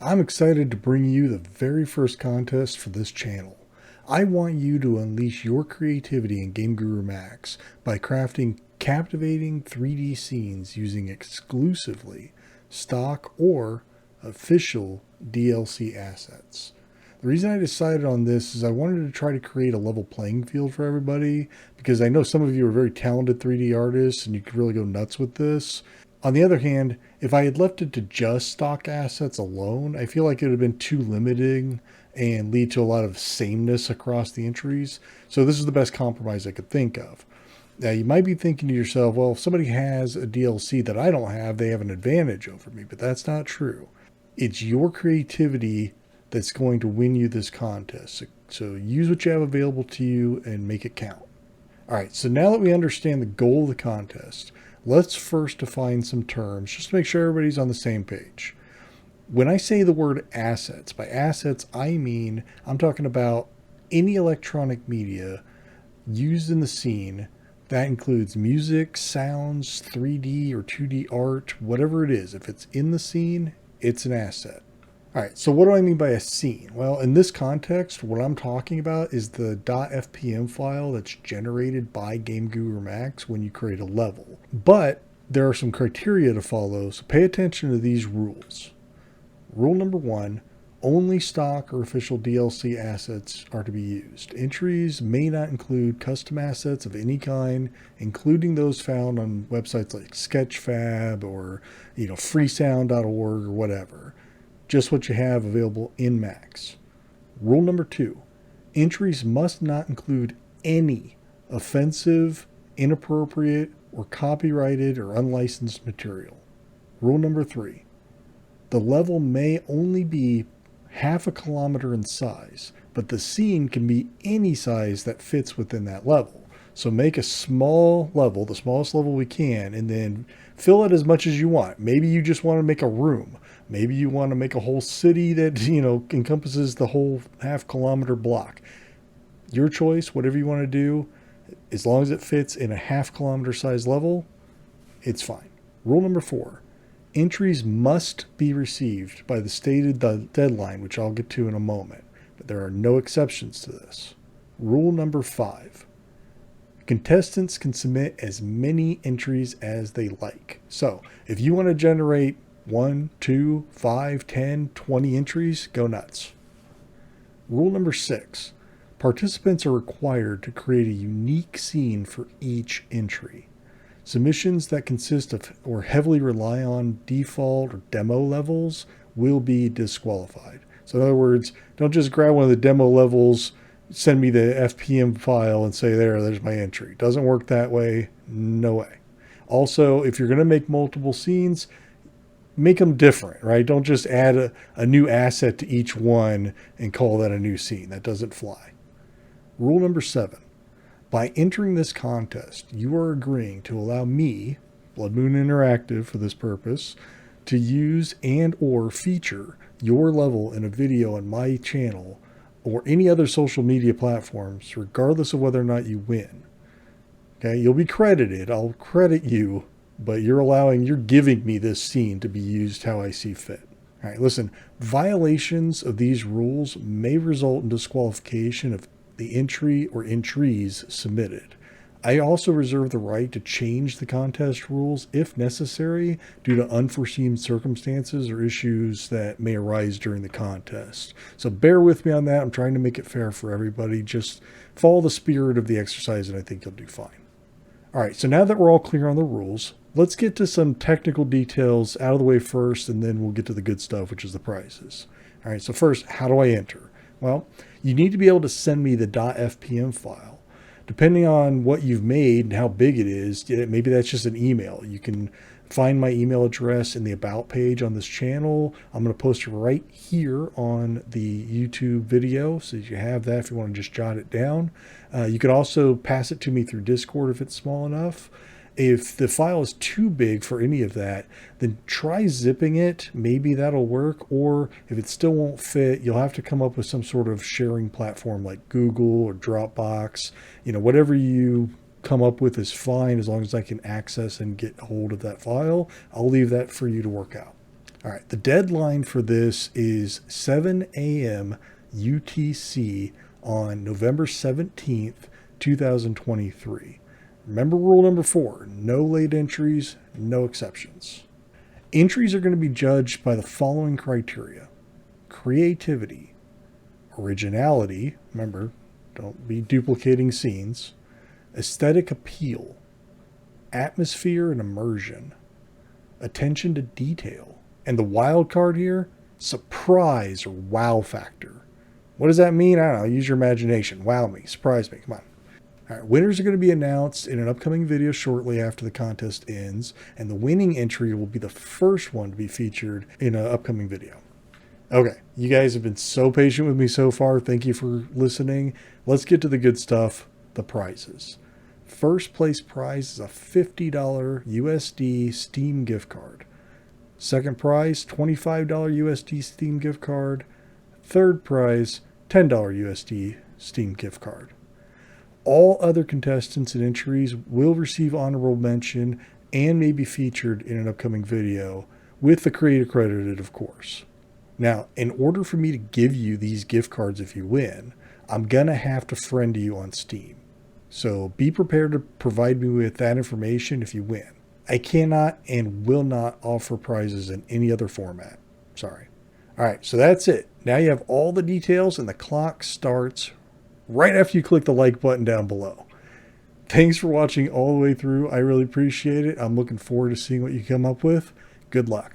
I'm excited to bring you the very first contest for this channel. I want you to unleash your creativity in GameGuru Max by crafting captivating 3D scenes using exclusively stock or official DLC assets. The reason I decided on this is I wanted to try to create a level playing field for everybody, because I know some of you are very talented 3D artists and you could really go nuts with this. On the other hand, if I had left it to just stock assets alone, I feel like it would have been too limiting and lead to a lot of sameness across the entries. So this is the best compromise I could think of. Now, you might be thinking to yourself, well, if somebody has a DLC that I don't have, they have an advantage over me, but that's not true. It's your creativity that's going to win you this contest. So use what you have available to you and make it count. All right, so now that we understand the goal of the contest, let's first define some terms just to make sure everybody's on the same page. When I say the word assets, by assets I mean I'm talking about any electronic media used in the scene. That includes music, sounds, 3D or 2D art, whatever it is. If it's in the scene, it's an asset. All right, so what do I mean by a scene? Well, in this context, what I'm talking about is the .fpm file that's generated by GameGuru Max when you create a level. But there are some criteria to follow, so pay attention to these rules. Rule number 1, only stock or official DLC assets are to be used. Entries may not include custom assets of any kind, including those found on websites like Sketchfab or freesound.org or whatever. Just what you have available in Max. Rule number 2, entries must not include any offensive, inappropriate, or copyrighted or unlicensed material. Rule number 3, the level may only be half a kilometer in size, but the scene can be any size that fits within that level. So make a small level, the smallest level we can, and then fill it as much as you want. Maybe you just want to make a room. Maybe you want to make a whole city that, encompasses the whole half-kilometer block. Your choice, whatever you want to do, as long as it fits in a half-kilometer size level, it's fine. Rule number 4, entries must be received by the stated deadline, which I'll get to in a moment, but there are no exceptions to this. Rule number 5, contestants can submit as many entries as they like. So if you want to generate 1, 2, 5, 10, 20 entries, go nuts. Rule number 6, participants are required to create a unique scene for each entry. Submissions that consist of or heavily rely on default or demo levels will be disqualified. So in other words, don't just grab one of the demo levels, send me the FPM file and say, there's my entry. Doesn't work that way. No way. Also, if you're going to make multiple scenes, make them different, right? Don't just add a new asset to each one and call that a new scene. That doesn't fly. Rule number 7. By entering this contest, you are agreeing to allow me, Blood Moon Interactive for this purpose, to use and or feature your level in a video on my channel or any other social media platforms, regardless of whether or not you win. Okay, you'll be credited. I'll credit you, but you're giving me this scene to be used how I see fit. All right, listen, violations of these rules may result in disqualification of the entry or entries submitted. I also reserve the right to change the contest rules if necessary due to unforeseen circumstances or issues that may arise during the contest. So bear with me on that. I'm trying to make it fair for everybody. Just follow the spirit of the exercise and I think you'll do fine. All right, so now that we're all clear on the rules, let's get to some technical details out of the way first, and then we'll get to the good stuff, which is the prizes. All right, so first, how do I enter? Well, you need to be able to send me the .fpm file. Depending on what you've made and how big it is, maybe that's just an email. You can find my email address in the About page on this channel. I'm going to post it right here on the YouTube video, so you have that if you want to just jot it down. You can also pass it to me through Discord if it's small enough. If the file is too big for any of that, then try zipping it. Maybe that'll work. Or if it still won't fit, you'll have to come up with some sort of sharing platform like Google or Dropbox. Whatever you come up with is fine as long as I can access and get hold of that file. I'll leave that for you to work out. All right, the deadline for this is 7 a.m. UTC on November 17th, 2023. Remember rule number 4, no late entries, no exceptions. Entries are going to be judged by the following criteria: creativity, originality, remember, don't be duplicating scenes, aesthetic appeal, atmosphere and immersion, attention to detail, and the wild card here, surprise or wow factor. What does that mean? I don't know. Use your imagination. Wow me. Surprise me. Come on. All right. Winners are going to be announced in an upcoming video shortly after the contest ends, and the winning entry will be the first one to be featured in an upcoming video. Okay. You guys have been so patient with me so far. Thank you for listening. Let's get to the good stuff, the prizes. First place prize is a $50 USD Steam gift card. Second prize, $25 USD Steam gift card. Third prize, $10 USD Steam gift card. All other contestants and entries will receive honorable mention and may be featured in an upcoming video, with the creator credited, of course. Now, in order for me to give you these gift cards if you win, I'm going to have to friend you on Steam. So be prepared to provide me with that information if you win. I cannot and will not offer prizes in any other format. Sorry. All right, so that's it. Now you have all the details, and the clock starts right after you click the like button down below. Thanks for watching all the way through. I really appreciate it. I'm looking forward to seeing what you come up with. Good luck.